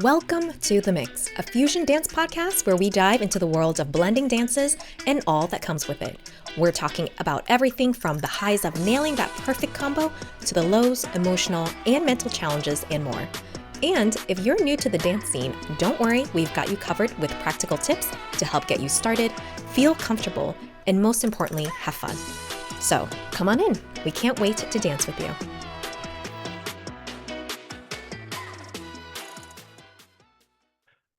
Welcome to The Mix, a fusion dance podcast where we dive into the world of blending dances and all that comes with it. We're talking about everything from the highs of nailing that perfect combo to the lows, emotional, and mental challenges and more. And if you're new to the dance scene, don't worry, we've got you covered with practical tips to help get you started, feel comfortable, and most importantly, have fun. So come on in. We can't wait to dance with you.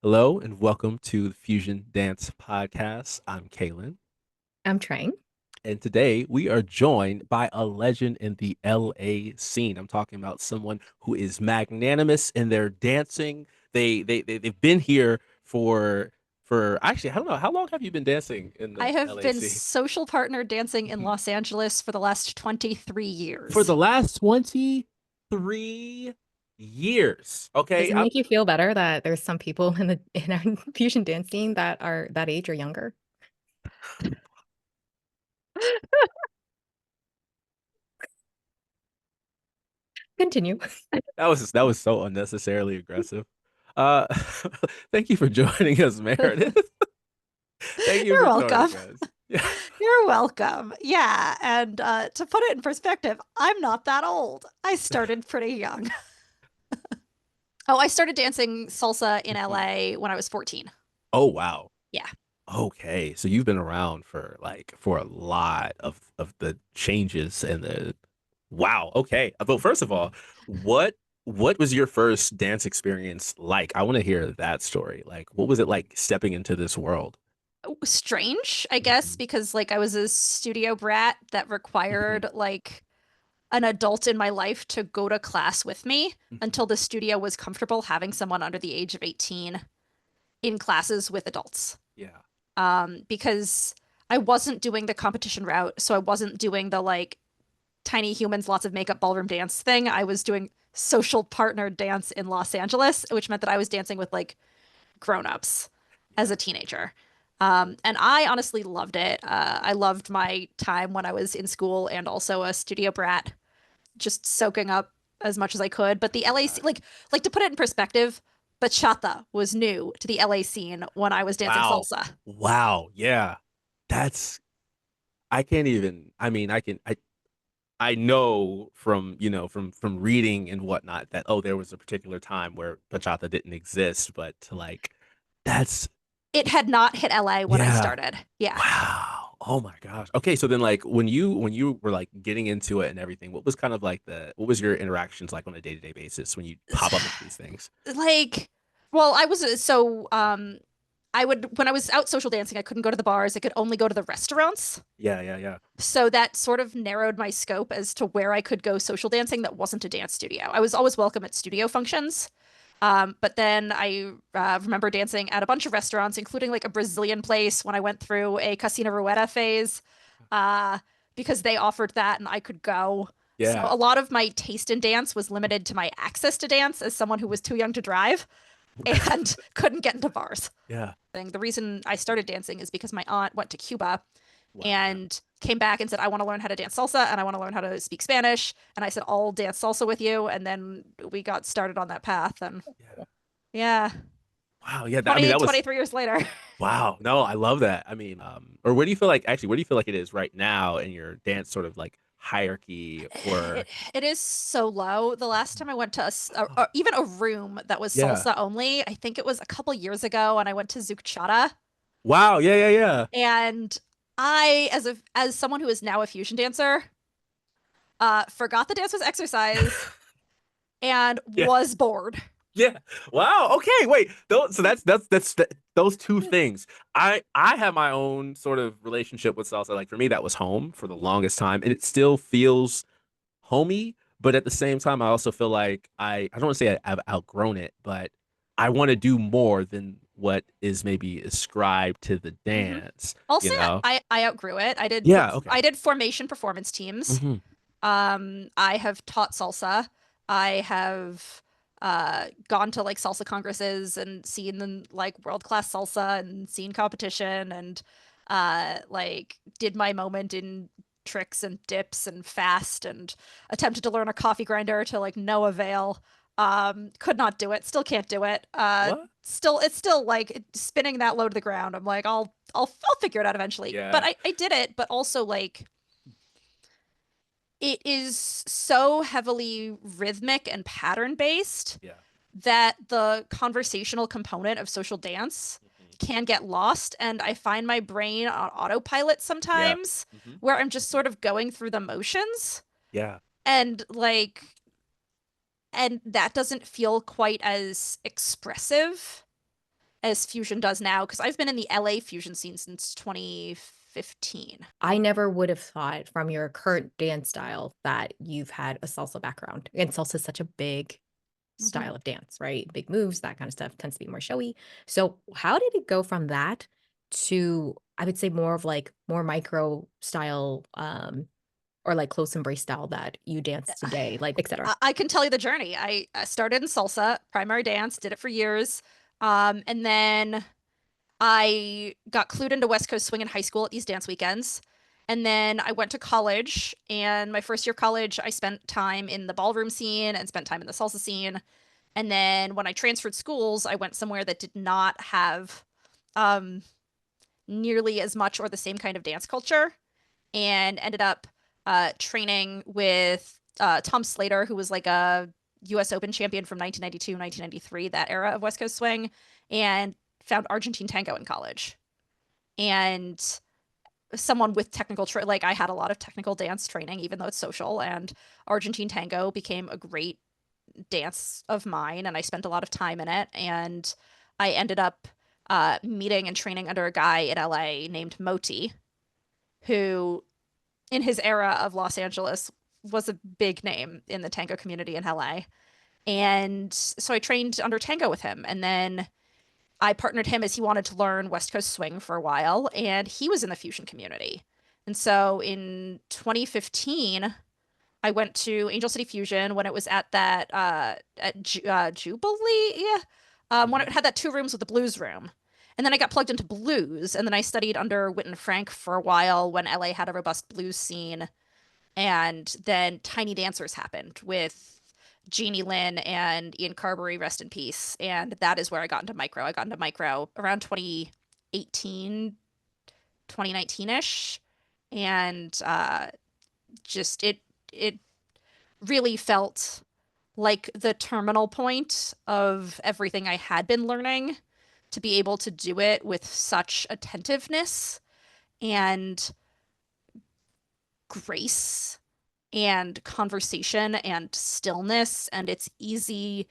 Hello and welcome to the Fusion Dance Podcast. I'm Kaylin. I'm trying. And today we are joined by a legend in the LA scene. I'm talking about someone who is magnanimous in their dancing. They've been here for actually, I don't know, how long have you been dancing in I the have LA been scene? social partner dancing in Los Angeles for the last 23 years. For the last 23 years. Okay. Does it make you feel better that there's some people in our fusion dance scene that are that age or younger? Continue. That was so unnecessarily aggressive. Uh, thank you for joining us, Meredith. Thank you You're for welcome. joining us. Yeah. You're welcome. Yeah, and to put it in perspective, I'm not that old. I started pretty young. Oh, I started dancing salsa in LA when I was 14. Oh, wow. Yeah. Okay, so you've been around for a lot of the changes and the wow. Okay, but first of all, what was your first dance experience like? I want to hear that story. Like, what was it like stepping into this world? Strange, I guess, because I was a studio brat that required an adult in my life to go to class with me until the studio was comfortable having someone under the age of 18 in classes with adults. Yeah. Because I wasn't doing the competition route, so I wasn't doing the tiny humans, lots of makeup ballroom dance thing. I was doing social partner dance in Los Angeles, which meant that I was dancing with grown-ups as a teenager. And I honestly loved it. I loved my time when I was in school and also a studio brat, just soaking up as much as I could. But the LA, to put it in perspective, bachata was new to the LA scene when I was dancing Wow. salsa. Wow. Yeah. That's I can't even. I mean, I know from from reading and whatnot that there was a particular time where bachata didn't exist, but that's It had not hit LA when I yeah. started. Yeah. Wow. Oh my gosh. Okay, so then when you were getting into it and everything, what was kind of what was your interactions like on a day-to-day basis when you pop up into these things? Well, I was I would when I was out social dancing, I couldn't go to the bars. I could only go to the restaurants. Yeah, yeah, yeah. So that sort of narrowed my scope as to where I could go social dancing that wasn't a dance studio. I was always welcome at studio functions. But then I remember dancing at a bunch of restaurants, including a Brazilian place when I went through a Casino Rueda phase, uh, because they offered that and I could go. So Yeah. a lot of my taste in dance was limited to my access to dance as someone who was too young to drive and couldn't get into bars. Yeah. The reason I started dancing is because my aunt went to Cuba Wow. and came back and said, I want to learn how to dance salsa and I want to learn how to speak Spanish. And I said, I'll dance salsa with you. And then we got started on that path. And Yeah. yeah, Wow. Yeah. I 20, mean, that was 23 years later. wow. No, I love that. I mean, or where do you feel like it is right now in your dance sort of hierarchy or It is so low. The last time I went to or even a room that was yeah. salsa only, I think it was a couple years ago, and I went to Zucchata. Wow. Yeah, yeah, yeah. And I, as someone who is now a fusion dancer, forgot the dance was exercise and Yeah. was bored. Yeah. Wow. Okay. Wait. So those two things. I have my own sort of relationship with salsa. Like for me, that was home for the longest time, and it still feels homey. But at the same time, I also feel like I don't want to say I've outgrown it, but I want to do more than what is maybe ascribed to the dance. I'll You say know? I outgrew it. Yeah. Okay. I did formation performance teams. Hmm. I have taught salsa. I have gone to salsa congresses and seen them world class salsa and seen competition and did my moment in tricks and dips and fast and attempted to learn a coffee grinder to like no avail. Could not do it. Still can't do it. What? It's still like spinning that low to the ground. I'm like, I'll figure it out eventually. Yeah. But I did it, but also like it is so heavily rhythmic and pattern based Yeah. that the conversational component of social dance can get lost. And I find my brain on autopilot sometimes where I'm just sort of going through the motions. Yeah. And like, and that doesn't feel quite as expressive as fusion does now. Because I've been in the LA fusion scene since 2015. I never would have thought from your current dance style that you've had a salsa background. And salsa is such a big style of dance, right? Big moves, that kind of stuff tends to be more showy. So how did it go from that to, I would say, more of like more micro style, or like close embrace style that you dance today, like etc. I can tell you the journey. I started in salsa, primary dance, did it for years. And then I got clued into West Coast swing in high school at these dance weekends. And then I went to college, and my first year of college, I spent time in the ballroom scene and spent time in the salsa scene. And then when I transferred schools, I went somewhere that did not have nearly as much or the same kind of dance culture, and ended up training with Tom Slater, who was like a US Open champion from 1992, 1993, that era of West Coast swing, and found Argentine tango in college. And someone with technical like I had a lot of technical dance training, even though it's social, and Argentine tango became a great dance of mine, and I spent a lot of time in it. And I ended up meeting and training under a guy in LA named Moti, who in his era of Los Angeles was a big name in the tango community in LA. And so I trained under tango with him, and then I partnered him as he wanted to learn West Coast swing for a while, and he was in the fusion community. And so in 2015, I went to Angel City Fusion when it was at that Jubilee, when it had that 2 rooms with the blues room. And then I got plugged into blues, and then I studied under Witten Frank for a while when LA had a robust blues scene. And then Tiny Dancers happened with Jeannie Lynn and Ian Carberry, rest in peace. And that is where I got into micro. I got into micro around 2018, 2019-ish. And just it really felt like the terminal point of everything I had been learning, to be able to do it with such attentiveness and grace and conversation and stillness. And it's easy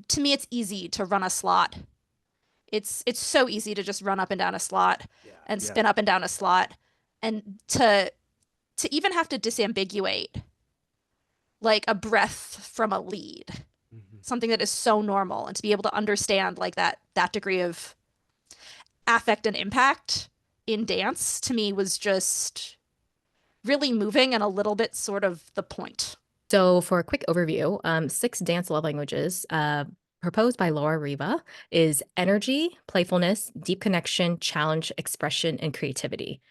to me, it's easy to run a slot. It's so easy to just run up and down a slot and spin up and down a slot, and to even have to disambiguate like a breath from a lead, something that is so normal, and to be able to understand like that degree of affect and impact in dance, to me was just really moving and a little bit sort of the point. So for a quick overview, 6 dance love languages proposed by Laura Riva is energy, playfulness, deep connection, challenge, expression, and creativity.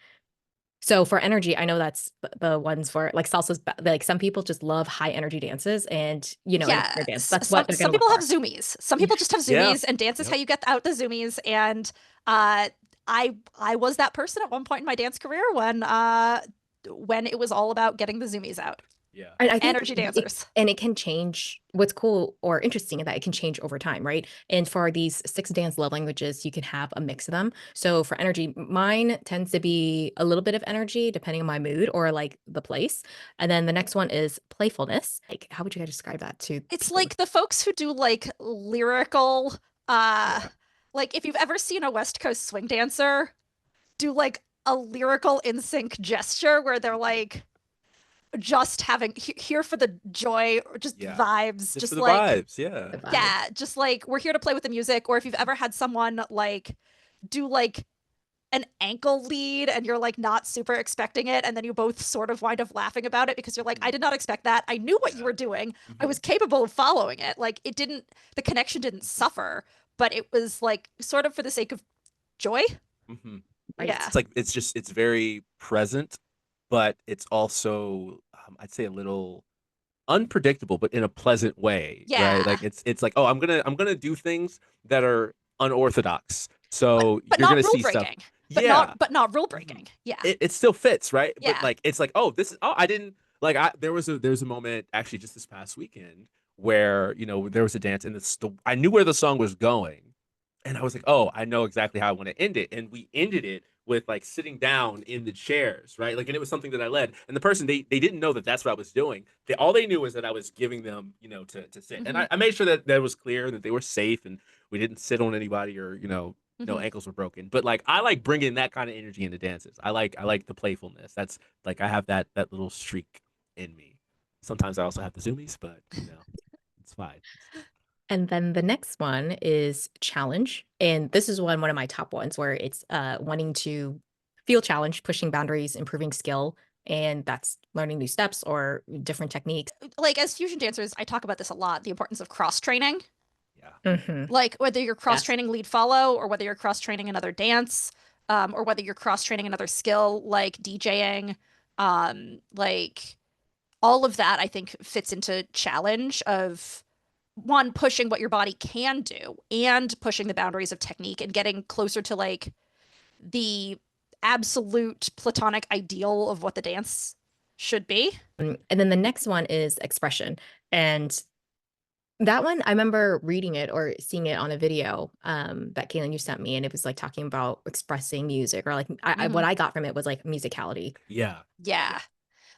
So for energy, I know that's the ones for like salsa's, like some people just love high energy dances, and in their dance, that's what they're some gonna people look have for. zoomies. Some people just have zoomies, and dance is how you get out the zoomies. And I was that person at one point in my dance career when it was all about getting the zoomies out. Yeah. And I think Energy dancers. and it can change. What's cool or interesting is that it can change over time, right? And for these 6 dance love languages, you can have a mix of them. So for energy, mine tends to be a little bit of energy depending on my mood or like the place. And then the next one is playfulness. Like, how would you guys describe that to It's people? like the folks who do like lyrical, like if you've ever seen a West Coast swing dancer do like a lyrical in sync gesture where they're like just having here for the joy, or just vibes, just for the like vibes, The vibe. yeah, just like we're here to play with the music. Or if you've ever had someone like do like an ankle lead and you're like not super expecting it, and then you both sort of wind up laughing about it because you're like, I did not expect that. I knew what you were doing. I was capable of following it. Like the connection didn't suffer, but it was like sort of for the sake of joy. Right. Yeah. It's like it's very present, but it's also I'd say a little unpredictable, but in a pleasant way, right? Yeah. Like it's like, oh, I'm gonna do things that are unorthodox. But So but you're not gonna rule see stuff. breaking. Yeah. But not rule Mhm. breaking. Yeah. It still fits, right? But Yeah. like it's like, oh, this is oh, I didn't like I there was a moment actually just this past weekend where, there was a dance and I knew where the song was going. And I was like, oh, I know exactly how I want to end it. And we ended it with like sitting down in the chairs, right? Like, and it was something that I led. And the person, they didn't know that that's what I was doing. All they knew was that I was giving them, to sit. And Mhm. I made sure that that was clear, that they were safe and we didn't sit on anybody, or, no Mhm. ankles were broken. But like, I like bringing that kind of energy into dances. I like the playfulness. That's like, I have that little streak in me. Sometimes I also have the zoomies, but it's fine. It's fine. And then the next one is challenge. And this is one of my top ones where it's wanting to feel challenged, pushing boundaries, improving skill. And that's learning new steps or different techniques. Like as fusion dancers, I talk about this a lot, the importance of cross training. Yeah. Hmm. Like whether you're cross Yes. training lead follow or whether you're cross training another dance, or whether you're cross training another skill like DJing, like all of that I think fits into challenge of one pushing what your body can do and pushing the boundaries of technique and getting closer to like the absolute platonic ideal of what the dance should be. And then the next one is expression. And that one, I remember reading it or seeing it on a video that Caitlin, you sent me, and it was like talking about expressing music, or like what Mhm. I got from it was like musicality. Yeah. Yeah.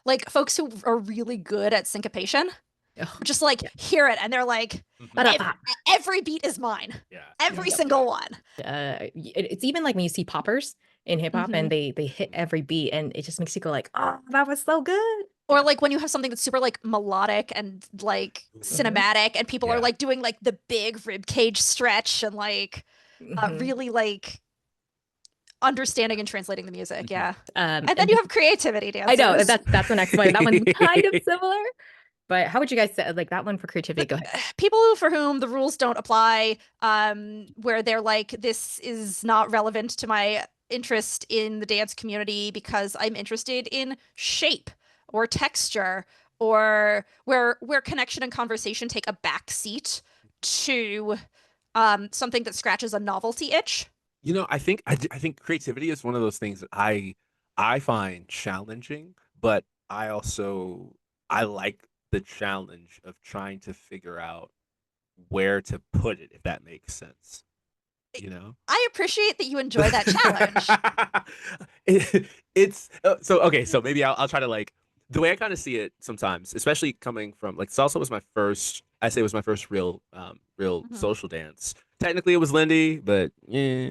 Like folks who are really good at syncopation Ugh, just like yeah. hear it and they're like, Mhm. Ba-da-ba. every beat is mine. Yeah. Every Yeah. single one. It's even like when you see poppers in hip hop Mhm. and they hit every beat, and it just makes you go like, oh, that was so good. Or like when you have something that's super like melodic and like cinematic and people are Yeah. like doing like the big rib cage stretch and like Mhm. really like understanding and translating the music. Mhm. Yeah. And And then you have creativity I know dancers. that's the next one. That one's kind of similar, but how would you guys say like that one for creativity? Go ahead. People for whom the rules don't apply, where they're like, this is not relevant to my interest in the dance community because I'm interested in shape or texture, or where connection and conversation take a back seat to something that scratches a novelty itch. I think creativity is one of those things that I find challenging, but I like the challenge of trying to figure out where to put it, if that makes sense. You know? I appreciate that you enjoy that challenge. It's so okay. So maybe I'll try to like the way I kind of see it sometimes, especially coming from like salsa was my first. I say it was my first real Mhm. social dance. Technically, it was Lindy, but yeah.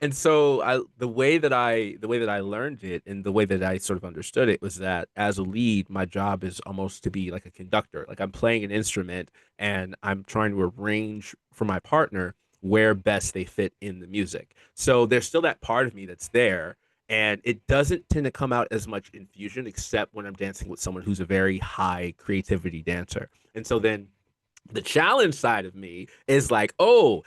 And so the way that I learned it and the way that I sort of understood it was that as a lead, my job is almost to be like a conductor. Like I'm playing an instrument and I'm trying to arrange for my partner where best they fit in the music. So there's still that part of me that's there, and it doesn't tend to come out as much in fusion, except when I'm dancing with someone who's a very high creativity dancer. And so then the challenge side of me is like, oh,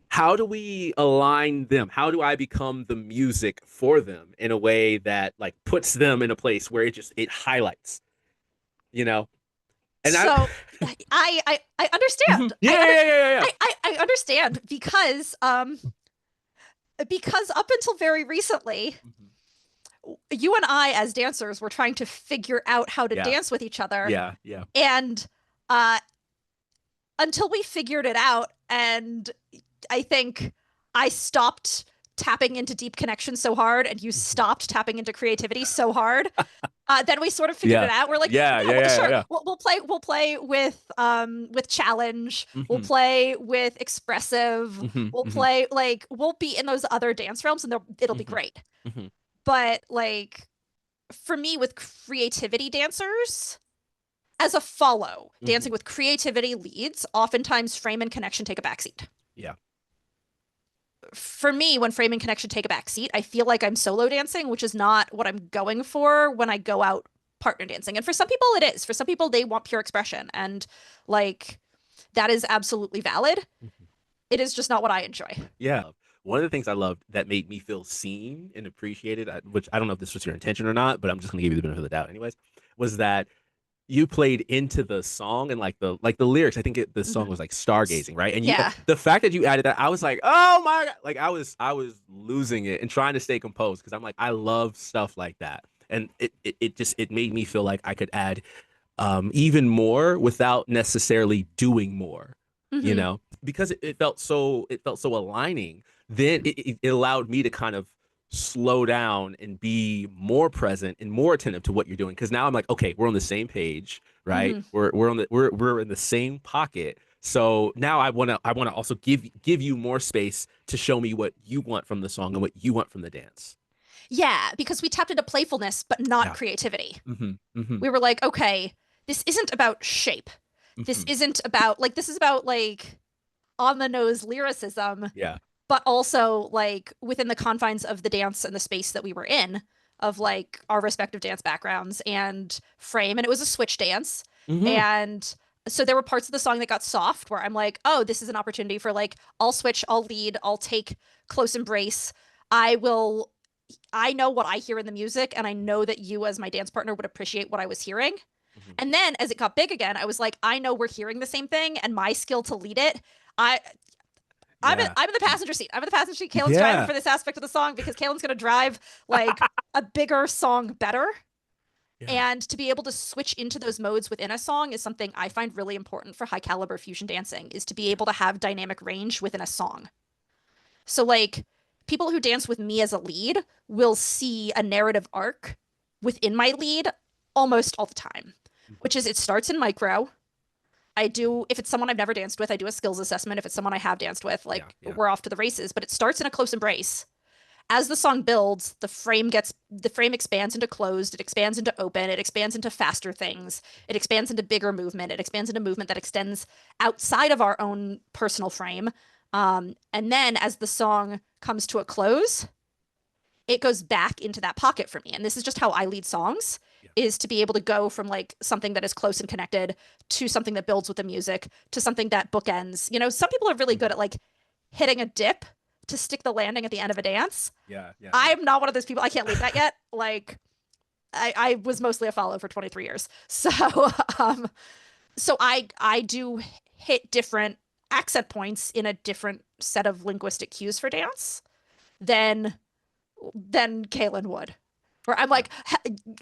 how do we align them? How do I become the music for them in a way that like puts them in a place where it highlights, you know? And I So I understand. yeah, yeah, yeah, yeah, yeah. I understand because up until very recently, Mhm. you and I as dancers were trying to figure out how to Yeah, dance with each other, yeah, yeah. and uh until we figured it out, and I think I stopped tapping into deep connection so hard and you Mhm. stopped tapping into creativity so hard, then we sort of figured Yeah, it out. We're like, yeah, yeah, yeah, well, yeah, sure, yeah. we'll play with challenge, we'll Hmm. play with expressive, Hmm. we'll Hmm. play like we'll be in those other dance realms and it'll be Hmm. great. Hmm. But like for me with creativity dancers, as a follow, dancing Hmm. with creativity leads, oftentimes frame and connection take a backseat. Yeah. For me, when frame and connection take a backseat, I feel like I'm solo dancing, which is not what I'm going for when I go out partner dancing. And for some people, it is. For some people, they want pure expression. And like, that is absolutely valid. Mhm. It is just not what I enjoy. Yeah. one of the things I loved that made me feel seen and appreciated, which I don't know if this was your intention or not, but I'm just gonna give you the benefit of the doubt anyways, was that you played into the song and like the lyrics. I think the song Mhm. was like stargazing, right? And you Yeah. the fact that you added that, I was like, oh my god, like I was losing it and trying to stay composed because I'm like, I love stuff like that, and it made me feel like I could add even more without necessarily doing more, Hmm. because it felt so aligning. Then it allowed me to kind of slow down and be more present and more attentive to what you're doing. Because now I'm like, okay, we're on the same page, right? Hmm. We're in the same pocket. So now I wanna also give you more space to show me what you want from the song and what you want from the dance. Yeah, because we tapped into playfulness, but not Yeah. creativity. Mm-hmm. Mm-hmm. We were like, okay, this isn't about shape. This Mm-hmm. isn't about like this is about like on the nose lyricism, Yeah. but also like within the confines of the dance and the space that we were in of like our respective dance backgrounds and frame. And it was a switch dance. Mm-hmm. And so there were parts of the song that got soft where I'm like, oh, this is an opportunity for like, I'll switch, I'll lead, I'll take close embrace. I will, I know what I hear in the music, and I know that you, as my dance partner, would appreciate what I was hearing. Mm-hmm. And then as it got big again, I was like, I know we're hearing the same thing, and my skill to lead it. I Yeah. I'm in the passenger seat. I'm in the passenger seat. Kaylin's driving Yeah. for this aspect of the song because Kaylin's gonna drive like a bigger song better. Yeah. And to be able to switch into those modes within a song is something I find really important for high caliber fusion dancing, is to be able to have dynamic range within a song. So like people who dance with me as a lead will see a narrative arc within my lead almost all the time, which is it starts in micro. I do, if it's someone I've never danced with, I do a skills assessment. If it's someone I have danced with, Yeah. like Yeah. we're off to the races, but it starts in a close embrace. As the song builds, the frame expands into closed, it expands into open, it expands into faster things, it expands into bigger movement, it expands into movement that extends outside of our own personal frame. And then as the song comes to a close, it goes back into that pocket for me. And this is just how I lead songs, Yeah. is to be able to go from like something that is close and connected to something that builds with the music to something that bookends. You know, some people are really good Mhm. at like hitting a dip to stick the landing at the end of a dance. Yeah. Yeah. Yeah. I'm not one of those people. I can't lead that yet. Like I was mostly a follow for 23 years. So um so I do hit different accent points in a different set of linguistic cues for dance than Kaylin would. Where I'm Yeah. like,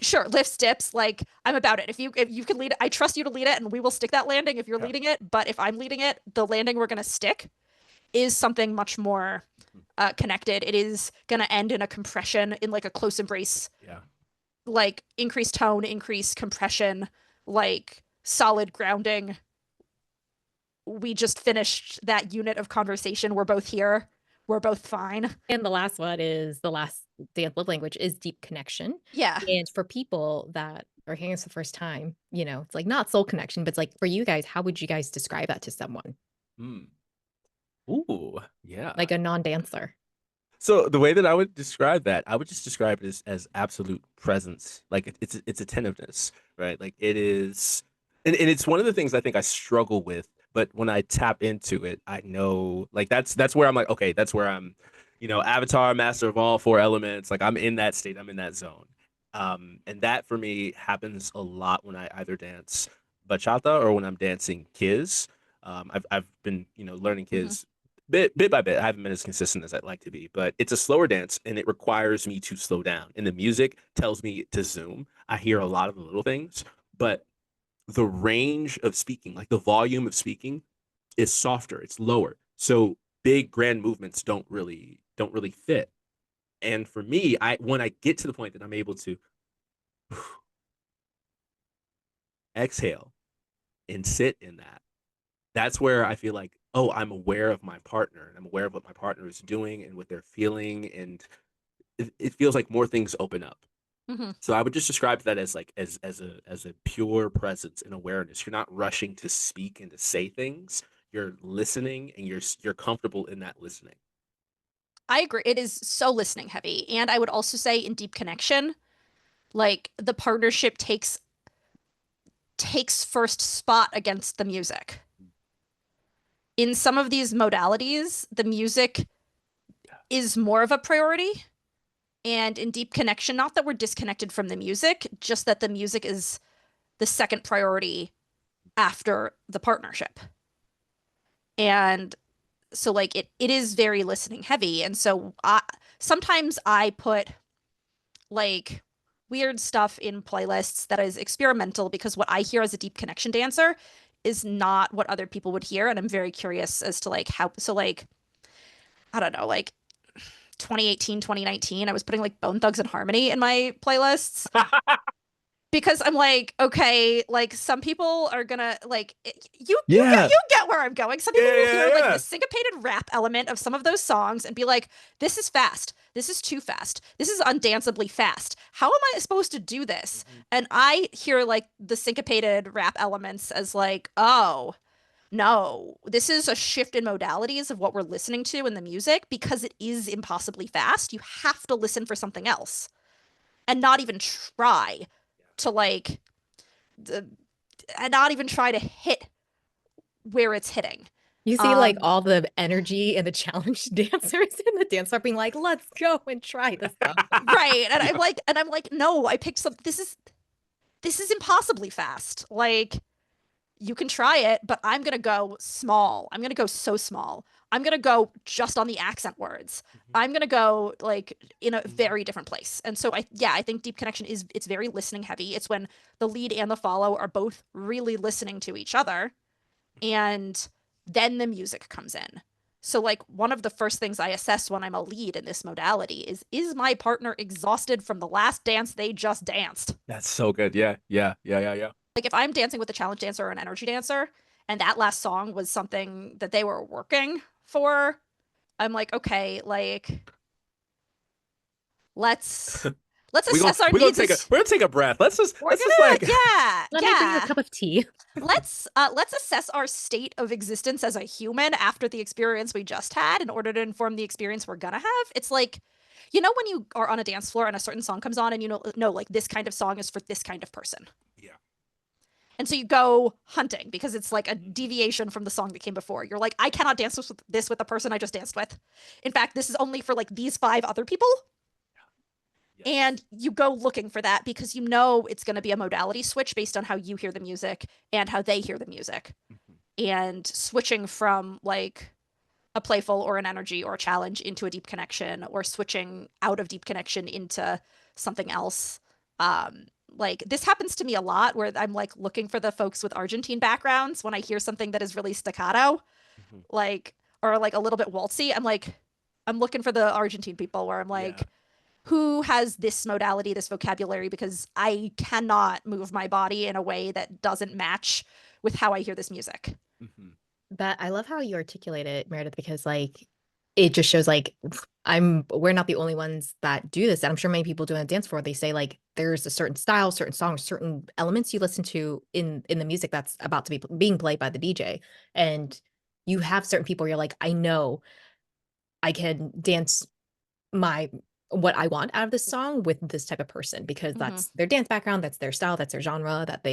sure, lifts, dips, like I'm about it. If you can lead it, I trust you to lead it, and we will stick that landing if you're Yeah. leading it. But if I'm leading it, the landing we're gonna stick is something much more Mhm. connected. It is gonna end in a compression, in like a close embrace, Yeah. like increased tone, increased compression, like solid grounding. We just finished that unit of conversation. We're both here. We're both fine. And the last one is the last dance love language is deep connection. Yeah. And for people that are hearing this the first time, it's like not soul connection, but it's like for you guys, how would you guys describe that to someone Mm. Ooh. Yeah. like a non-dancer? So the way that I would describe that, I would just describe it as absolute presence. Like it's attentiveness, right? Like it is, and it's one of the things I think I struggle with. But when I tap into it, I know like that's where I'm like, okay, that's where I'm, avatar, master of all four elements. Like I'm in that state, I'm in that zone. And that for me happens a lot when I either dance bachata or when I'm dancing kiz. I've been learning Mm-hmm. kiz bit by bit. I haven't been as consistent as I'd like to be, but it's a slower dance and it requires me to slow down. And the music tells me to zoom. I hear a lot of the little things, but the range of speaking, like the volume of speaking, is softer. It's lower. So big grand movements don't really fit. And for me, I when I get to the point that I'm able to exhale and sit in that, that's where I feel like, oh, I'm aware of my partner and I'm aware of what my partner is doing and what they're feeling. And it feels like more things open up. Mm-hmm. So I would just describe that as like as a pure presence and awareness. You're not rushing to speak and to say things. You're listening and you're comfortable in that listening. I agree. It is so listening heavy. And I would also say in deep connection, like the partnership takes first spot against the music. In some of these modalities, the music is more of a priority. And in deep connection, not that we're disconnected from the music, just that the music is the second priority after the partnership. And so like it is very listening heavy. And so sometimes I put like weird stuff in playlists that is experimental because what I hear as a deep connection dancer is not what other people would hear. And I'm very curious as to like how, so like, I don't know, like 2018, 2019, I was putting like Bone Thugs and Harmony in my playlists because I'm like, okay, like some people are gonna like Yeah. you get where I'm going. Some people will hear like Yeah. the syncopated rap element of some of those songs and be like, this is fast. This is too fast. This is undanceably fast. How am I supposed to do this? And I hear like the syncopated rap elements as like, oh, no, this is a shift in modalities of what we're listening to in the music because it is impossibly fast. You have to listen for something else and not even try to like and not even try to hit where it's hitting. You see like all the energy and the challenged dancers in the dance floor being like, let's go and try this stuff. Right. And I'm like, no, I picked some this is impossibly fast. Like you can try it, but I'm going to go small. I'm going to go so small. I'm going to go just on the accent words. I'm going to go like in a very different place. And so I think deep connection it's very listening heavy. It's when the lead and the follow are both really listening to each other and then the music comes in. So like one of the first things I assess when I'm a lead in this modality is my partner exhausted from the last dance they just danced? That's so good. Yeah. Like if I'm dancing with a challenge dancer or an energy dancer and that last song was something that they were working for, I'm like, okay, like let's assess our needs. We're gonna take a breath. Let's just like Let me bring you a cup of tea. Let's assess our state of existence as a human after the experience we just had in order to inform the experience we're gonna have. It's like, you know, when you are on a dance floor and a certain song comes on and you know like this kind of song is for this kind of person. Yeah. And so you go hunting because it's like a deviation from the song that came before. You're like, I cannot dance this with the person I just danced with. In fact, this is only for like these 5 other people. Yes. And you go looking for that because you know it's going to be a modality switch based on how you hear the music and how they hear the music. And switching from like a playful or an energy or a challenge into a deep connection or switching out of deep connection into something else. Like this happens to me a lot where I'm like looking for the folks with Argentine backgrounds when I hear something that is really staccato, like, or like a little bit waltzy. I'm looking for the Argentine people where I'm like, who has this modality, this vocabulary, because I cannot move my body in a way that doesn't match with how I hear this music. But I love how you articulate it, Meredith, because like it just shows like we're not the only ones that do this. And I'm sure many people do on a dance floor. They say like there's a certain style, certain songs, certain elements you listen to in the music that's about to be being played by the DJ. And you have certain people where you're like, I know I can dance what I want out of this song with this type of person because that's their dance background, that's their style, that's their genre, that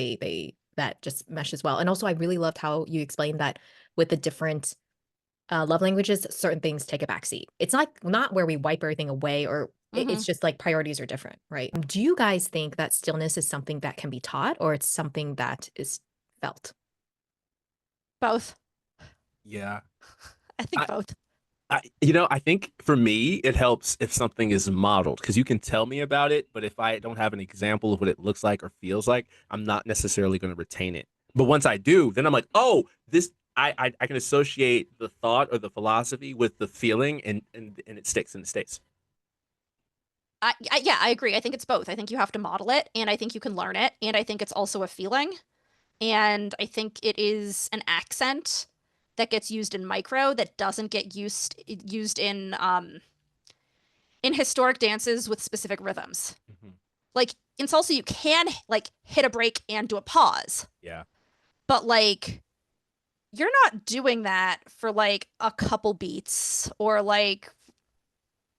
that just meshes well. And also I really loved how you explained that with the different love languages, certain things take a backseat. It's not where we wipe everything away or it's just like priorities are different, right? Do you guys think that stillness is something that can be taught or it's something that is felt? Both. Yeah. I think both. I think for me, it helps if something is modeled because you can tell me about it, but if I don't have an example of what it looks like or feels like, I'm not necessarily going to retain it. But once I do, then I'm like, oh, this I can associate the thought or the philosophy with the feeling, and it sticks and it stays. I agree. I think it's both. I think you have to model it, and I think you can learn it, and I think it's also a feeling, and I think it is an accent that gets used in micro that doesn't get used in historic dances with specific rhythms. Like in salsa, you can like hit a break and do a pause. Yeah. But like you're not doing that for like a couple beats or like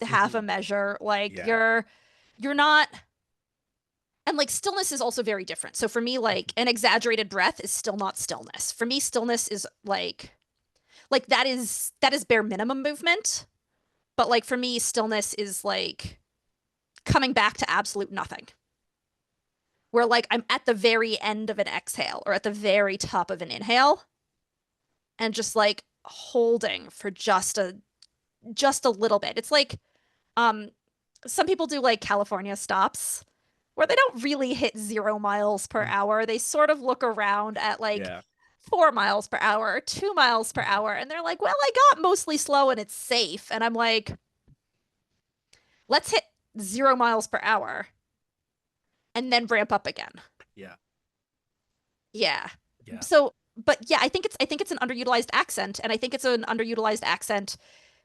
half a measure. Like you're not. And like stillness is also very different. So for me, like an exaggerated breath is still not stillness. For me, stillness is like that is bare minimum movement. But like for me, stillness is like coming back to absolute nothing. Where like I'm at the very end of an exhale or at the very top of an inhale and just like holding for just a little bit. It's like um some people do like California stops where they don't really hit 0 miles per hour. They sort of look around at like Yeah. 4 miles per hour or 2 miles per hour, and they're like, well, I got mostly slow and it's safe. And I'm like, let's hit 0 miles per hour and then ramp up again. Yeah. Yeah. Yeah. So, but yeah, I think it's an underutilized accent, and I think it's an underutilized accent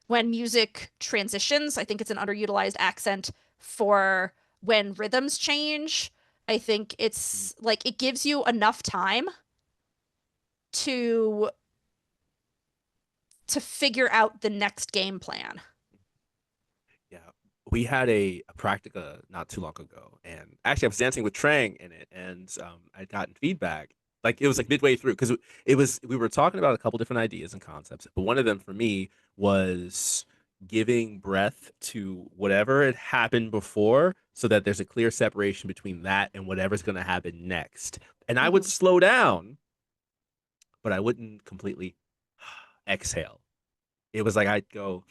when music transitions. I think it's an underutilized accent for when rhythms change. I think it's like it gives you enough time to figure out the next game plan. Yeah. We had a practica not too long ago, and actually I was dancing with Trang in it, and I'd gotten feedback. Like it was like midway through because it was we were talking about a couple different ideas and concepts, but one of them for me was giving breath to whatever had happened before so that there's a clear separation between that and whatever's going to happen next. And I would Mhm. slow down, but I wouldn't completely exhale. It was like I'd go,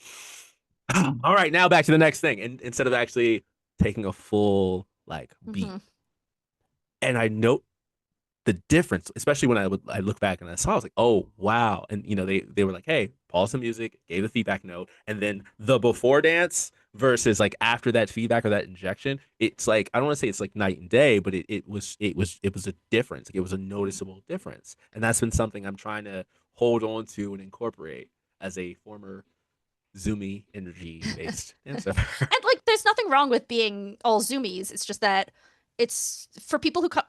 all right, now back to the next thing. And instead of actually taking a full like beat. Mhm. And I note the difference, especially when I look back and I saw, I was like, oh wow. And you know, they were like, hey, pause the music, gave the feedback note, and then the before dance versus like after that feedback or that injection, it's like I don't want to say it's like night and day, but it was a difference. Like, it was a noticeable difference. And that's been something I'm trying to hold on to and incorporate as a former zoomy energy based dancer. And like there's nothing wrong with being all zoomies. It's just that it's for people who come.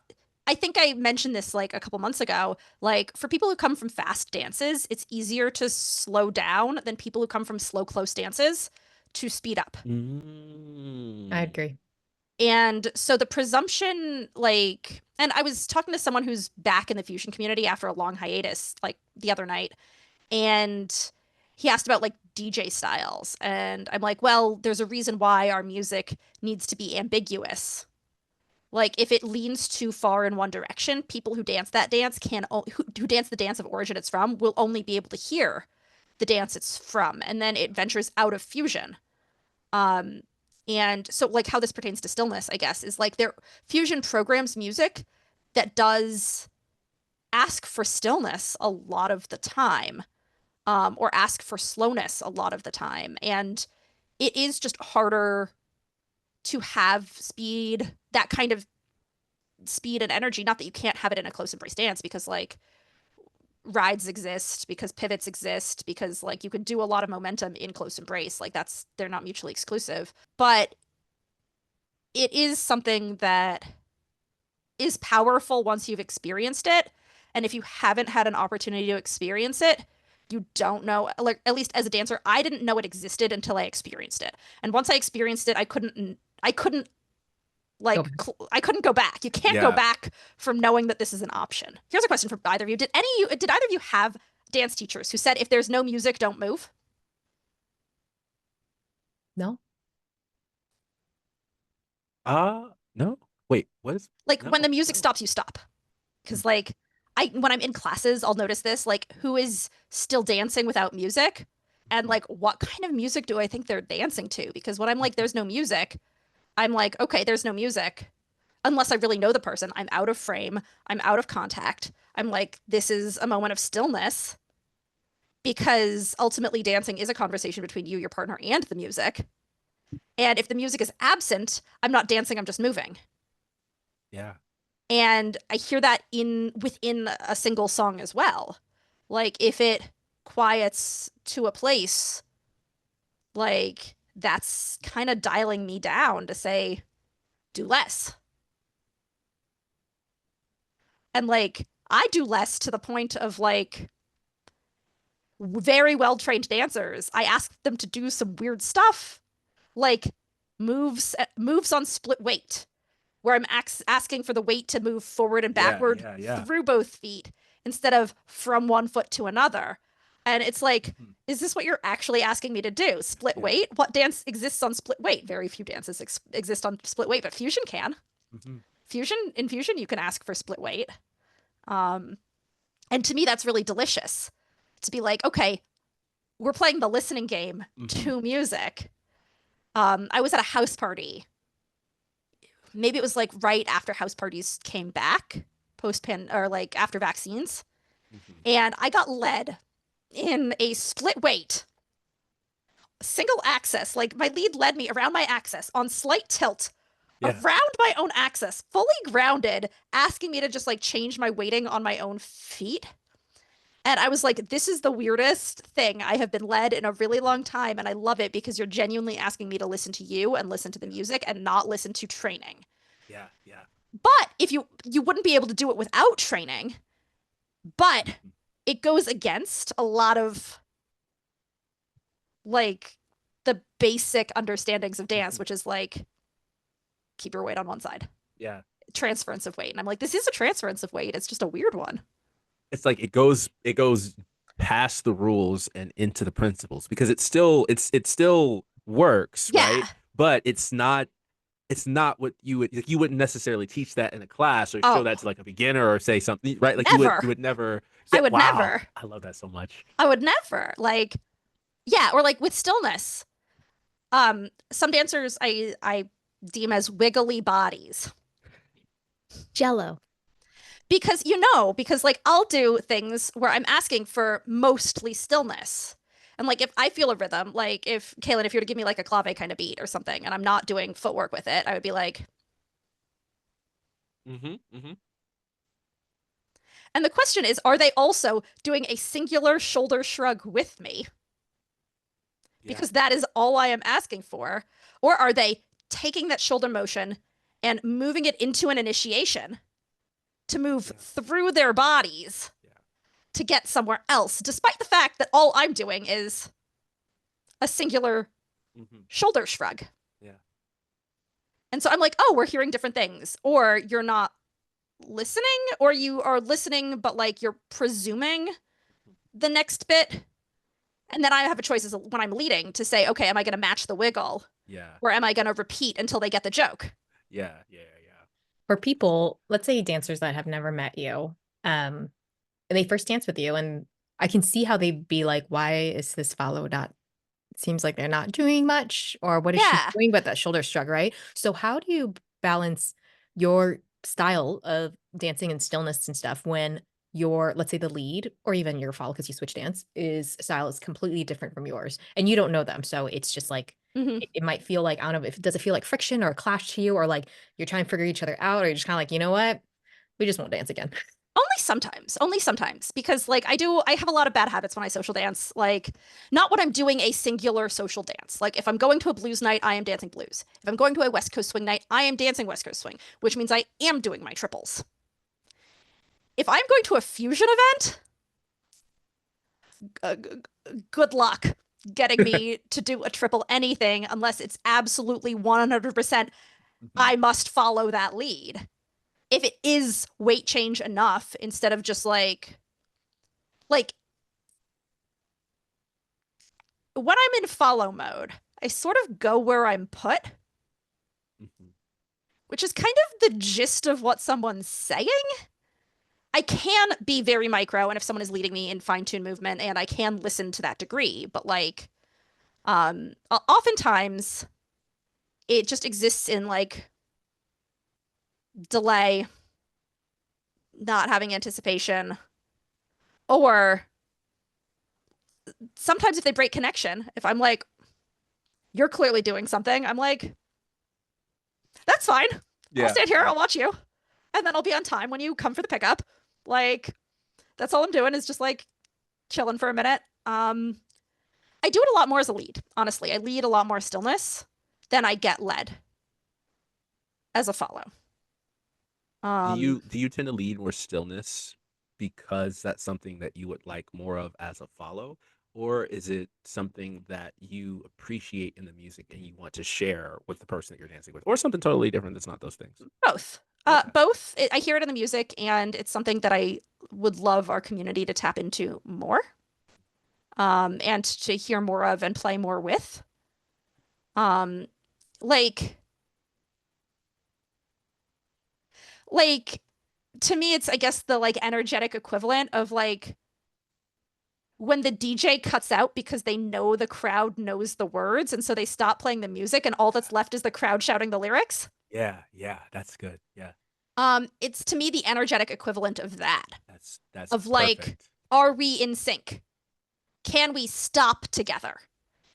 I think I mentioned this like a couple months ago. Like for people who come from fast dances, it's easier to slow down than people who come from slow close dances to speed up. I Mm. agree. And so the presumption, like, and I was talking to someone who's back in the fusion community after a long hiatus, like the other night, and he asked about like DJ styles. And I'm like, well, there's a reason why our music needs to be ambiguous. Like if it leans too far in one direction, people who dance that dance who dance the dance of origin it's from will only be able to hear the dance it's from, and then it ventures out of fusion. Um, and so like how this pertains to stillness, I guess, is like their fusion programs music that does ask for stillness a lot of the time, or ask for slowness a lot of the time, and it is just harder to have speed, that kind of speed and energy. Not that you can't have it in a close embrace dance, because like rides exist, because pivots exist, because like you could do a lot of momentum in close embrace. Like that's they're not mutually exclusive, but it is something that is powerful once you've experienced it. And if you haven't had an opportunity to experience it, you don't know. Like at least as a dancer, I didn't know it existed until I experienced it. And once I experienced it, I couldn't Go like back. I couldn't go back. You can't go Yeah. back from knowing that this is an option. Here's a question for either of you. Did either of you have dance teachers who said if there's no music, don't move? No? No. Wait, what is Like when the no, music no. stops, you stop. Because like I when I'm in classes, I'll notice this, like who is still dancing without music, and like what kind of music do I think they're dancing to? Because when I'm like there's no music, I'm like okay, there's no music. Unless I really know the person, I'm out of frame, I'm out of contact. I'm like this is a moment of stillness, because ultimately dancing is a conversation between you, your partner, and the music. And if the music is absent, I'm not dancing, I'm just moving. Yeah. And I hear that in within a single song as well. Like if it quiets to a place, like that's kind of dialing me down to say do less. And like I do less to the point of like very well trained dancers. I ask them to do some weird stuff, like moves on split weight, where I'm asking for the weight to move forward and Yeah, backward yeah, yeah. through both feet instead of from one foot to another. And it's like, Mhm. is this what you're actually asking me to do? Split weight? What dance exists on split weight? Very few dances exist on split weight, but fusion can. Hmm. In fusion, you can ask for split weight. Um, and to me, that's really delicious to be like, okay, we're playing the listening game Hmm. to music. I was at a house party. Maybe it was like right after house parties came back, post pan or like after vaccines, Hmm. and I got led in a split weight, single axis. Like my lead led me around my axis on slight tilt, Yeah. around my own axis, fully grounded, asking me to just like change my weighting on my own feet. And I was like, this is the weirdest thing I have been led in a really long time. And I love it because you're genuinely asking me to listen to you and listen to the Yeah. music and not listen to training. Yeah. Yeah. But if you wouldn't be able to do it without training, but Mhm. it goes against a lot of like the basic understandings of dance, Mhm. which is like keep your weight on one side, Yeah. transference of weight. And I'm like, this is a transference of weight. It's just a weird one. It's like it goes past the rules and into the principles because it still works, Yeah. right? But it's not what you wouldn't necessarily teach that in a class or show Oh, that to like a beginner or say something, right? Like you never. would never I say, would wow, never. I love that so much. I would never. Like, yeah, or like with stillness. Some dancers I deem as wiggly bodies. Jello. Because because like I'll do things where I'm asking for mostly stillness. And like if I feel a rhythm, like if Kaylin, if you were to give me like a clave kind of beat or something and I'm not doing footwork with it, I would be like, Hmm. Hmm. and the question is, are they also doing a singular shoulder shrug with me? Yeah. Because that is all I am asking for. Or are they taking that shoulder motion and moving it into an initiation to move Yeah. through their bodies Yeah. to get somewhere else, despite the fact that all I'm doing is a singular Hmm. shoulder shrug. Yeah. And so I'm like, oh, we're hearing different things. Or you're not listening, or you are listening, but like you're presuming the next bit. And then I have a choice as when I'm leading to say, okay, am I going to match the wiggle Yeah. or am I going to repeat until they get the joke? Yeah. Yeah. Yeah. For people, let's say dancers that have never met you, and they first dance with you, and I can see how they'd be like, why is this follow not it seems like they're not doing much, or what is she Yeah. doing but that shoulder shrug, right? So how do you balance your style of dancing and stillness and stuff when your, let's say the lead or even your follow because you switch dance is style is completely different from yours and you don't know them. So it's just like Mm-hmm. it might feel like, I don't know if does it feel like friction or a clash to you or like you're trying to figure each other out or you're just kind of like, you know what? We just won't dance again. Only sometimes, because like I have a lot of bad habits when I social dance. Like, not when I'm doing a singular social dance. Like, if I'm going to a blues night, I am dancing blues. If I'm going to a West Coast swing night, I am dancing West Coast swing, which means I am doing my triples. If I'm going to a fusion event, uh, good luck getting me to do a triple anything unless it's absolutely 100% Hmm. I must follow that lead. If it is weight change enough instead of just like when I'm in follow mode, I sort of go where I'm put, Hmm. which is kind of the gist of what someone's saying. I can be very micro, and if someone is leading me in fine tune movement, and I can listen to that degree, but like, oftentimes it just exists in like delay, not having anticipation, or sometimes if they break connection, if I'm like, you're clearly doing something, I'm like, that's fine. I'll Yeah. stand here, Yeah. I'll watch you, and then I'll be on time when you come for the pickup. Like, that's all I'm doing is just like chilling for a minute. I do it a lot more as a lead, honestly. I lead a lot more stillness than I get led as a follow. Do Um, you tend to lead more stillness because that's something that you would like more of as a follow, or is it something that you appreciate in the music and you want to share with the person that you're dancing with, or something totally different that's not those things? both. Okay. Both. I hear it in the music, and it's something that I would love our community to tap into more. and to hear more of and play more with. Um, like, like to me, it's I guess the like energetic equivalent of like when the DJ cuts out because they know the crowd knows the words, and so they stop playing the music, and all that's left is the crowd shouting the lyrics. Yeah, yeah, that's good. Yeah, It's to me the energetic equivalent of that, that's of like, perfect. are we in sync? Can we stop together?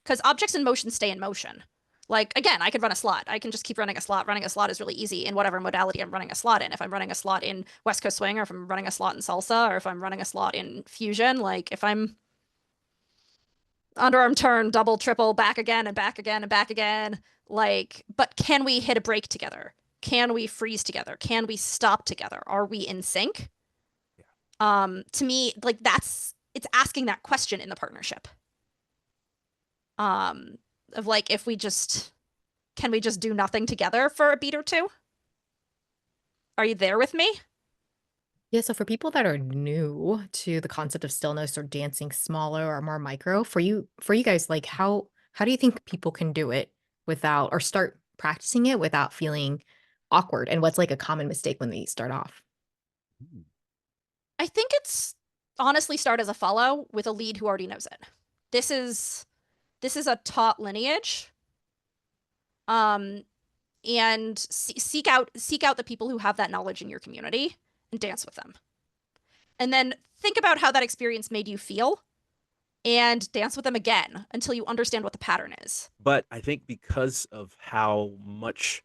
Because objects in motion stay in motion. Like, again, I could run a slot. I can just keep running a slot. Running a slot is really easy in whatever modality I'm running a slot in. If I'm running a slot in West Coast Swing, or if I'm running a slot in salsa, or if I'm running a slot in fusion, like if I'm underarm turn, double, triple, back again and back again and back again, like, but can we hit a break together? Can we freeze together? Can we stop together? Are we in sync? Yeah. To me, like it's asking that question in the partnership. Um, of like, if we just can we just do nothing together for a beat or two? Are you there with me? Yeah, so for people that are new to the concept of stillness or dancing smaller or more micro, for you guys, like how do you think people can do it without or start practicing it without feeling awkward? And what's like a common mistake when they start off? Mm. I think it's honestly start as a follow with a lead who already knows it. This is this is a taught lineage. Um, and seek out the people who have that knowledge in your community and dance with them. And then think about how that experience made you feel and dance with them again until you understand what the pattern is. But I think because of how much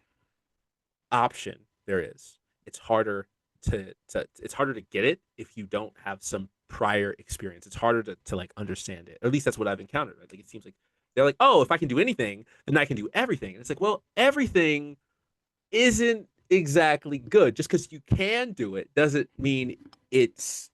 option there is, it's harder it's harder to get it if you don't have some prior experience. It's harder to like understand it. Or at least that's what I've encountered. Right? Like it seems like they're like, oh, if I can do anything, then I can do everything. And it's like, well, everything isn't exactly good. Just because you can do it doesn't mean it's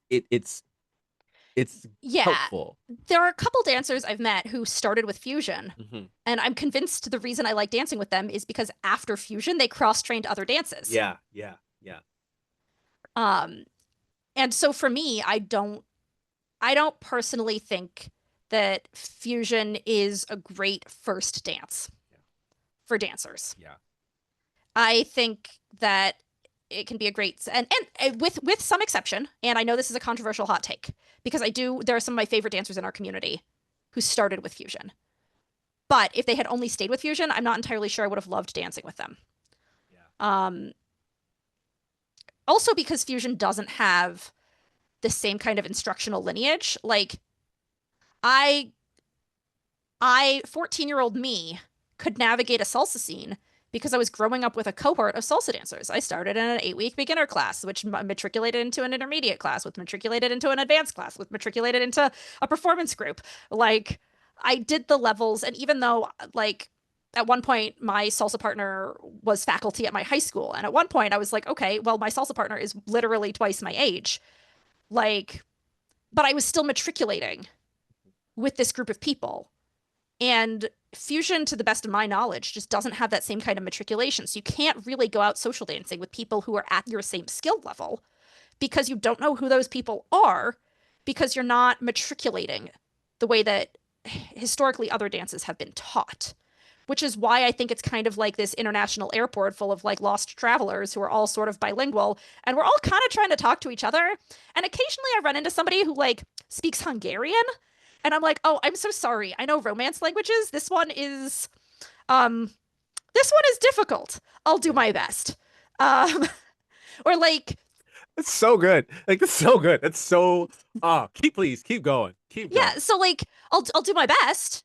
Yeah, helpful. there are a couple dancers I've met who started with fusion, Hmm. and I'm convinced the reason I like dancing with them is because after fusion they cross-trained other dances. Yeah, yeah, yeah. Um, and so for me, I don't personally think that fusion is a great first dance Yeah. for dancers. Yeah. I think that it can be a great and with some exception, and I know this is a controversial hot take because there are some of my favorite dancers in our community who started with fusion. But if they had only stayed with fusion, I'm not entirely sure I would have loved dancing with them. Yeah. Um, Also because fusion doesn't have the same kind of instructional lineage. Like I 14-year-old me could navigate a salsa scene because I was growing up with a cohort of salsa dancers. I started in an 8-week beginner class, which matriculated into an intermediate class, which matriculated into an advanced class, which matriculated into a performance group. Like, I did the levels, and even though, like, at one point my salsa partner was faculty at my high school, and at one point I was like, okay, well, my salsa partner is literally twice my age. Like, but I was still matriculating with this group of people. And fusion, to the best of my knowledge, just doesn't have that same kind of matriculation. So you can't really go out social dancing with people who are at your same skill level because you don't know who those people are because you're not matriculating the way that historically other dances have been taught. Which is why I think it's kind of like this international airport full of like lost travelers who are all sort of bilingual and we're all kind of trying to talk to each other. And occasionally I run into somebody who like speaks Hungarian and I'm like, "Oh, I'm so sorry. I know romance languages. Um this one is difficult. I'll do Yeah. my best." Um or like, It's so good. Like it's so good. It's so please keep going. Keep yeah, going. so like I'll do my best,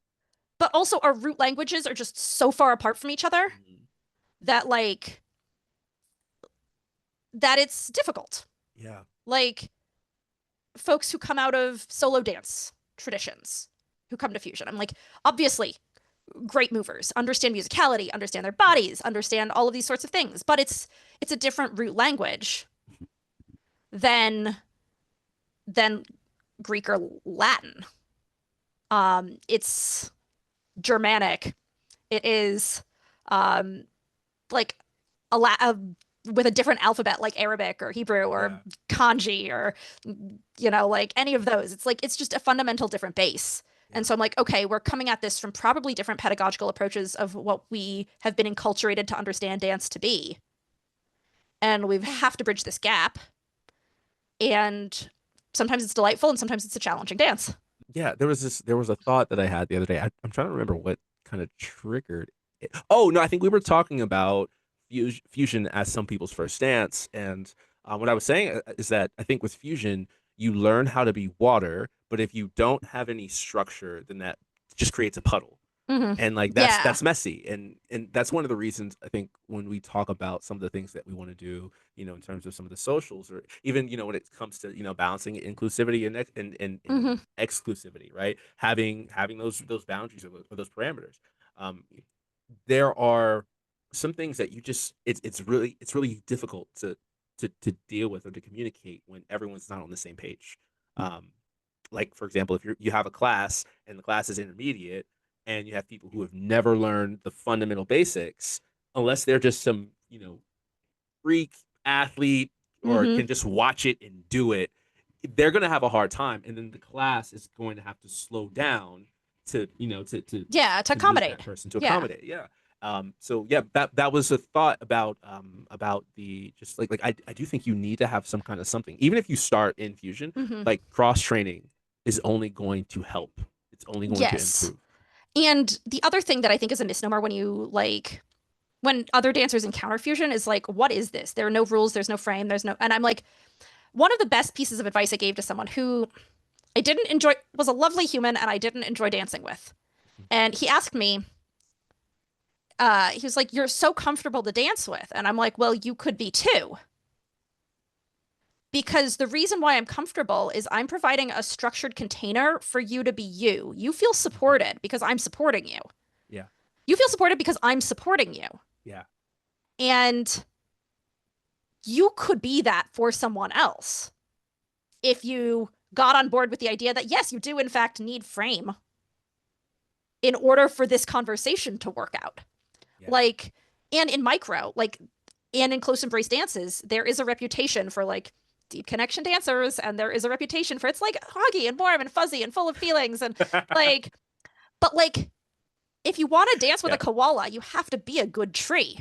but also our root languages are just so far apart from each other Mhm. that like that it's difficult. Yeah. Like folks who come out of solo dance traditions who come to fusion. I'm like, obviously, great movers, understand musicality, understand their bodies, understand all of these sorts of things, but it's a different root language than than Greek or Latin. It's Germanic. It is um like a with a different alphabet like Arabic or Hebrew or kanji or, like any of those. It's like, it's just a fundamental different base. And so I'm like, okay, we're coming at this from probably different pedagogical approaches of what we have been enculturated to understand dance to be. And we have to bridge this gap. And sometimes it's delightful and sometimes it's a challenging dance. Yeah, there was a thought that I had the other day. I'm trying to remember what kind of triggered it. Oh no, I think we were talking about fusion as some people's first dance, and what I was saying is that I think with fusion you learn how to be water, but if you don't have any structure, then that just creates a puddle. Mm-hmm. And like that's messy, and that's one of the reasons I think when we talk about some of the things that we want to do, in terms of some of the socials, or even when it comes to balancing inclusivity and Mm-hmm. exclusivity, right? Having those boundaries, or those parameters. There are some things that it's really difficult to deal with or to communicate when everyone's not on the same page. Like for example, if you have a class and the class is intermediate, and you have people who have never learned the fundamental basics, unless they're just some freak athlete or Mm-hmm. can just watch it and do it, they're going to have a hard time, and then the class is going to have to slow down to to to meet accommodate. that person, to accommodate. Yeah. So yeah, that was a thought about the just like I do think you need to have some kind of something, even if you start in fusion. Mm-hmm. Like cross training is only going to help. It's only going to Yes. improve. And the other thing that I think is a misnomer when other dancers encounter fusion is like, what is this? There are no rules, there's no frame, and I'm like, one of the best pieces of advice I gave to someone who I didn't enjoy, was a lovely human and I didn't enjoy dancing with. And he asked me, he was like, you're so comfortable to dance with. And I'm like, well, you could be too. Because the reason why I'm comfortable is I'm providing a structured container for you to be you. You feel supported because I'm supporting you. Yeah. You feel supported because I'm supporting you. Yeah. And you could be that for someone else if you got on board with the idea that, yes, you do in fact need frame in order for this conversation to work out. Yeah. Like, and in micro, and in close embrace dances, there is a reputation for deep connection dancers, and there is a reputation for it's huggy and warm and fuzzy and full of feelings and but if you want to dance with a koala, you have to be a good tree.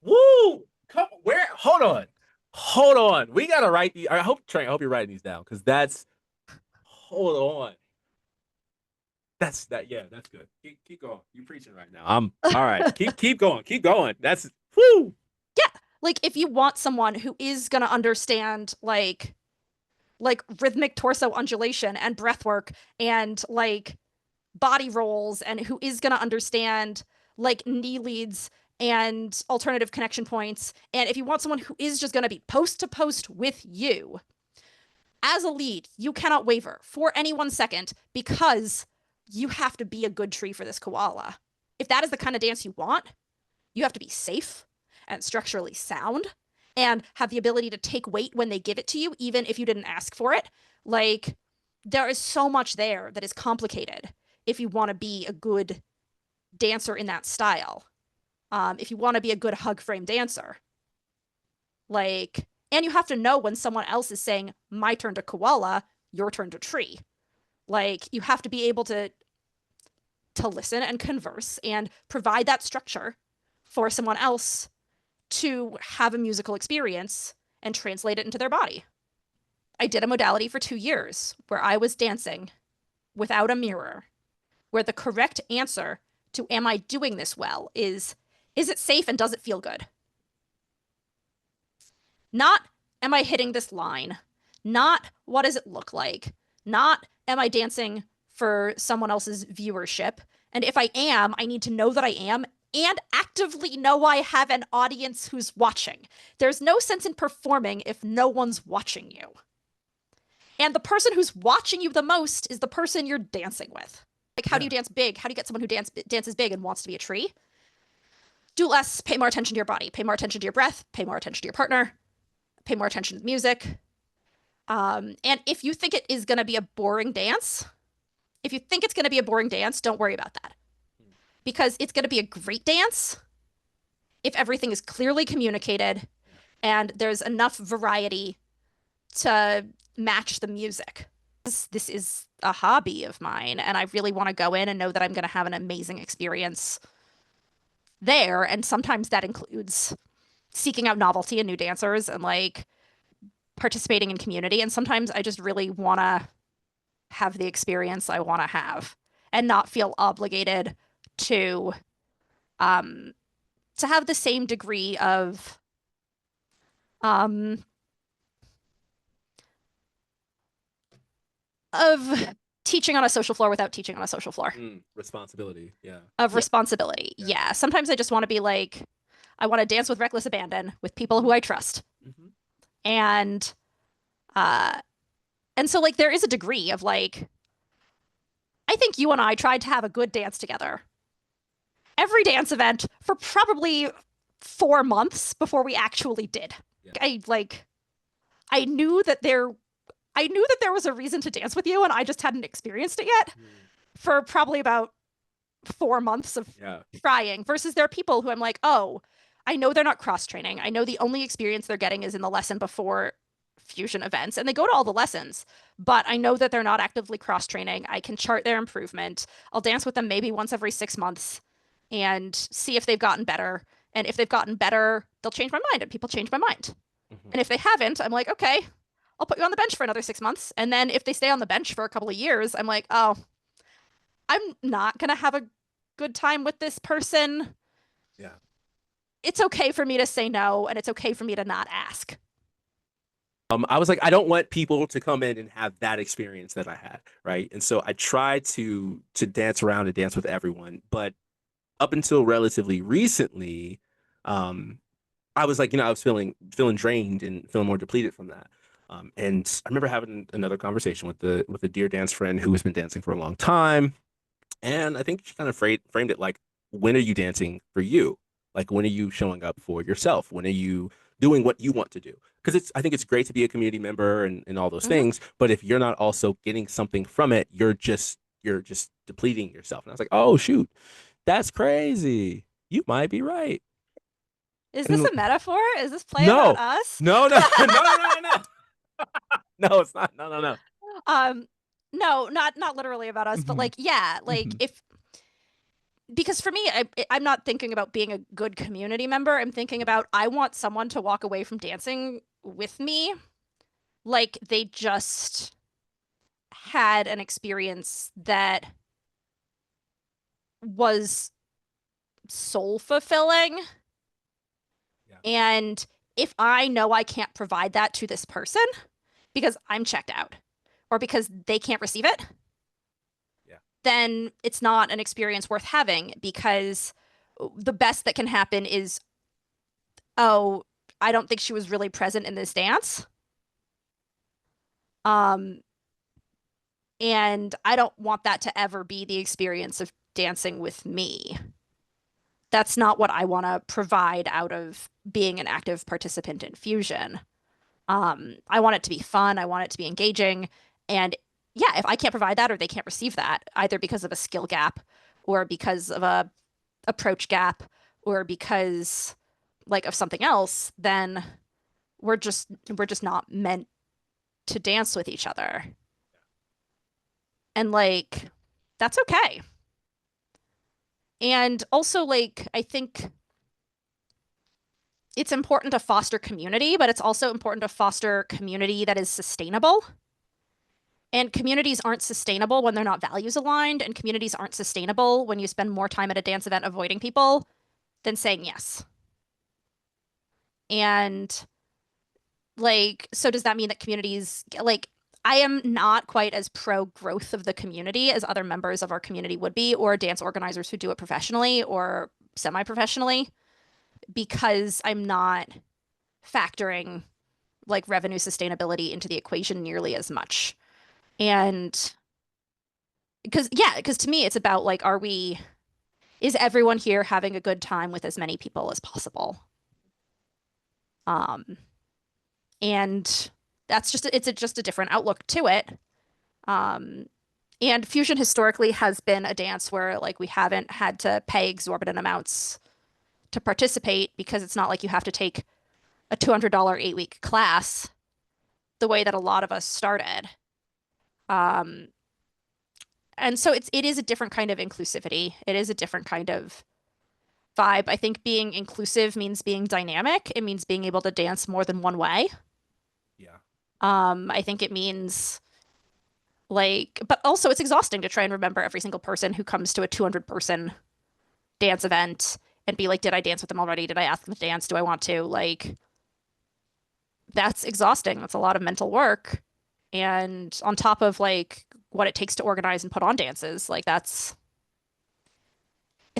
Woo! Where? Hold on. We gotta write these. I hope you're writing these down, because that's. Hold on. That's that. Yeah, that's good. Keep going. You're preaching right now. I'm all right. keep going. Keep going. That's woo. Yeah, if you want someone who is gonna understand rhythmic torso undulation and breath work and body rolls, and who is gonna understand knee leads and alternative connection points, and if you want someone who is just gonna be post to post with you as a lead, you cannot waver for any 1 second, because you have to be a good tree for this koala. If that is the kind of dance you want, you have to be safe and structurally sound and have the ability to take weight when they give it to you, even if you didn't ask for it. There is so much there that is complicated if you want to be a good dancer in that style. If you want to be a good hug frame dancer. And you have to know when someone else is saying, my turn to koala, your turn to tree. You have to be able to listen and converse and provide that structure for someone else to have a musical experience and translate it into their body. I did a modality for 2 years where I was dancing without a mirror, where the correct answer to am I doing this well is it safe and does it feel good? Not am I hitting this line? Not what does it look like? Not am I dancing for someone else's viewership? And if I am, I need to know that I am and actively know I have an audience who's watching. There's no sense in performing if no one's watching you. And the person who's watching you the most is the person you're dancing with. How do you dance big? How do you get someone who dances big and wants to be a tree? Do less, pay more attention to your body, pay more attention to your breath, pay more attention to your partner, pay more attention to the music. And if you think it is going to be a boring dance, don't worry about that. Because it's going to be a great dance if everything is clearly communicated and there's enough variety to match the music. This is a hobby of mine, and I really want to go in and know that I'm going to have an amazing experience there. And sometimes that includes seeking out novelty and new dancers and like participating in community. And sometimes I just really want to have the experience I want to have and not feel obligated to um to have the same degree um of teaching on a social floor without teaching on a social floor. Responsibility. Yeah. Of Yeah. responsibility. Yeah. Yeah. Sometimes I just want to be like, I want to dance with reckless abandon with people who I trust. Mm-hmm. And uh and so like there is a degree of like, I think you and I tried to have a good dance together. Every dance event for probably 4 months before we actually did. Yeah. I knew that there was a reason to dance with you, and I just hadn't experienced it yet for probably about 4 months of trying. Versus there are people who I'm like, oh, I know they're not cross training. I know the only experience they're getting is in the lesson before fusion events, and they go to all the lessons, but I know that they're not actively cross training. I can chart their improvement. I'll dance with them maybe once every 6 months and see if they've gotten better. And if they've gotten better, they'll change my mind, and people change my mind. Mm-hmm. And if they haven't, I'm like, okay, I'll put you on the bench for another 6 months. And then if they stay on the bench for a couple of years, I'm like, oh, I'm not going to have a good time with this person. Yeah. It's okay for me to say no, and it's okay for me to not ask. I was like, I don't want people to come in and have that experience that I had, right? And so I tried to dance around and dance with everyone, but up until relatively recently, I was like, I was feeling drained and feeling more depleted from that. And I remember having another conversation with the dear dance friend who has been dancing for a long time, and I think she kind of framed it like, when are you dancing for you? Like, when are you showing up for yourself? When are you doing what you want to do? Because I think it's great to be a community member and all those things, but if you're not also getting something from it, you're just depleting yourself. And I was like, oh shoot, that's crazy. You might be right. Is this a metaphor? Is this play No. about us? No, no, no, no, no, no. No, it's not. No, no, no. No, not literally about us, but like, yeah, like because for me, I'm not thinking about being a good community member. I'm thinking about, I want someone to walk away from dancing with me like they just had an experience that was soul fulfilling. Yeah. And if I know I can't provide that to this person because I'm checked out or because they can't receive it, then it's not an experience worth having, because the best that can happen is, oh, I don't think she was really present in this dance. And I don't want that to ever be the experience of dancing with me. That's not what I want to provide out of being an active participant in fusion. I want it to be fun. I want it to be engaging. And yeah, if I can't provide that or they can't receive that, either because of a skill gap or because of a approach gap or because like of something else, then we're just not meant to dance with each other. And like, that's okay. And also, like, I think it's important to foster community, but it's also important to foster community that is sustainable. And communities aren't sustainable when they're not values aligned, and communities aren't sustainable when you spend more time at a dance event avoiding people than saying yes. And like, so does that mean that communities, like, I am not quite as pro growth of the community as other members of our community would be, or dance organizers who do it professionally or semi-professionally, because I'm not factoring like revenue sustainability into the equation nearly as much. And because to me it's about like, is everyone here having a good time with as many people as possible? And that's just a different outlook to it. And fusion historically has been a dance where like we haven't had to pay exorbitant amounts to participate, because it's not like you have to take a $200 8-week class the way that a lot of us started. And so it is a different kind of inclusivity. It is a different kind of vibe. I think being inclusive means being dynamic. It means being able to dance more than one way. Yeah. I think it means like, but also it's exhausting to try and remember every single person who comes to a 200-person dance event and be like, did I dance with them already? Did I ask them to dance? Do I want to? Like, that's exhausting. That's a lot of mental work. And on top of like what it takes to organize and put on dances, like it's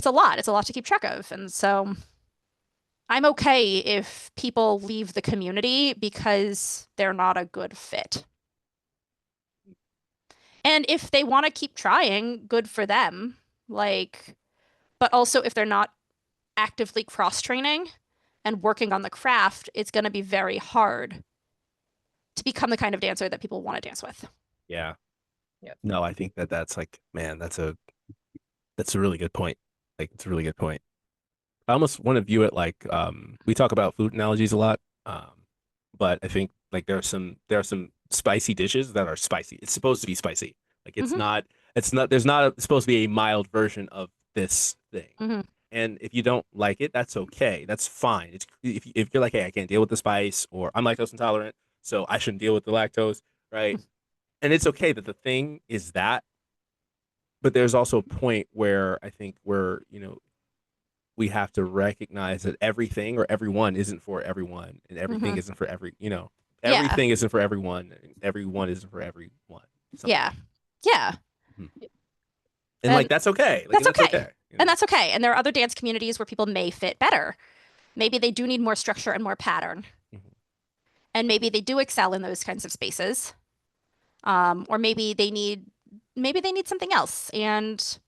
a lot. It's a lot to keep track of. And so I'm okay if people leave the community because they're not a good fit. And if they want to keep trying, good for them. Like, but also if they're not actively cross training and working on the craft, it's going to be very hard to become the kind of dancer that people want to dance with. Yeah. Yep. No, I think that's like, man, that's a really good point. Like, it's a really good point. I almost want to view it like, we talk about food analogies a lot. But I think like there are some spicy dishes that are spicy. It's supposed to be spicy. Like there's not supposed to be a mild version of this thing. Mm-hmm. And if you don't like it, that's okay. That's fine. It's if you're like, hey, I can't deal with the spice, or I'm lactose intolerant, so I shouldn't deal with the lactose, right? And it's okay that the thing is that, but there's also a point where I think we have to recognize that everything or everyone isn't for everyone, and everything isn't for everything isn't for everyone, and everyone isn't for everyone. Yeah. Yeah. And like that's okay. Like, that's okay. You know? And that's okay. And there are other dance communities where people may fit better. Maybe they do need more structure and more pattern. And maybe they do excel in those kinds of spaces. Or maybe they need something else. And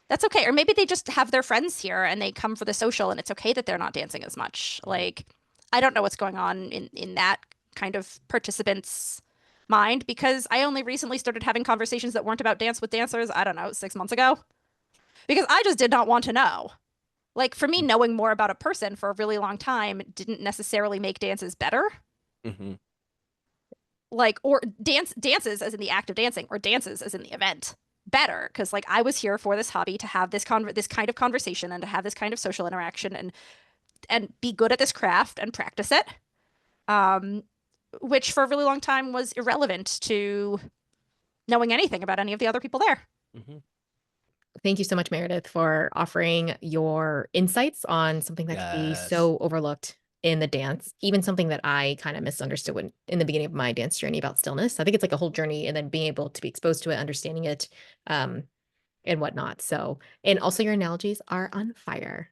that's okay. Or maybe they just have their friends here and they come for the social and it's okay that they're not dancing as much. Like, I don't know what's going on in that kind of participant's mind because I only recently started having conversations that weren't about dance with dancers, I don't know, 6 months ago. Because I just did not want to know. Like, for me, knowing more about a person for a really long time didn't necessarily make dances better. Like, or dances as in the act of dancing, or dances as in the event better. Because like I was here for this hobby to have this kind of conversation and to have this kind of social interaction and be good at this craft and practice it. Which for a really long time was irrelevant to knowing anything about any of the other people there. Thank you so much, Meredith, for offering your insights on something that could be so overlooked in the dance, even something that I kind of misunderstood in the beginning of my dance journey about stillness. I think it's like a whole journey, and then being able to be exposed to it, understanding it, and whatnot. So, and also your analogies are on fire.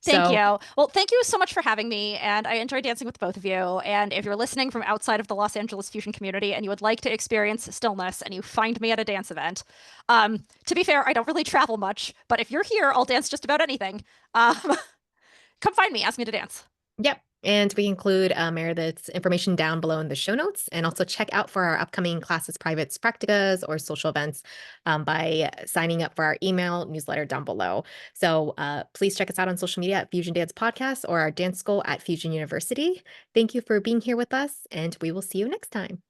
Thank you. Well, thank you so much for having me. And I enjoyed dancing with both of you. And if you're listening from outside of the Los Angeles fusion community and you would like to experience stillness and you find me at a dance event, to be fair, I don't really travel much, but if you're here, I'll dance just about anything. Come find me, ask me to dance. Yep. And we include Meredith's information down below in the show notes, and also check out for our upcoming classes, privates, practicas, or social events by signing up for our email newsletter down below. So please check us out on social media at Fusion Dance Podcast or our dance school at Fusion University. Thank you for being here with us, and we will see you next time.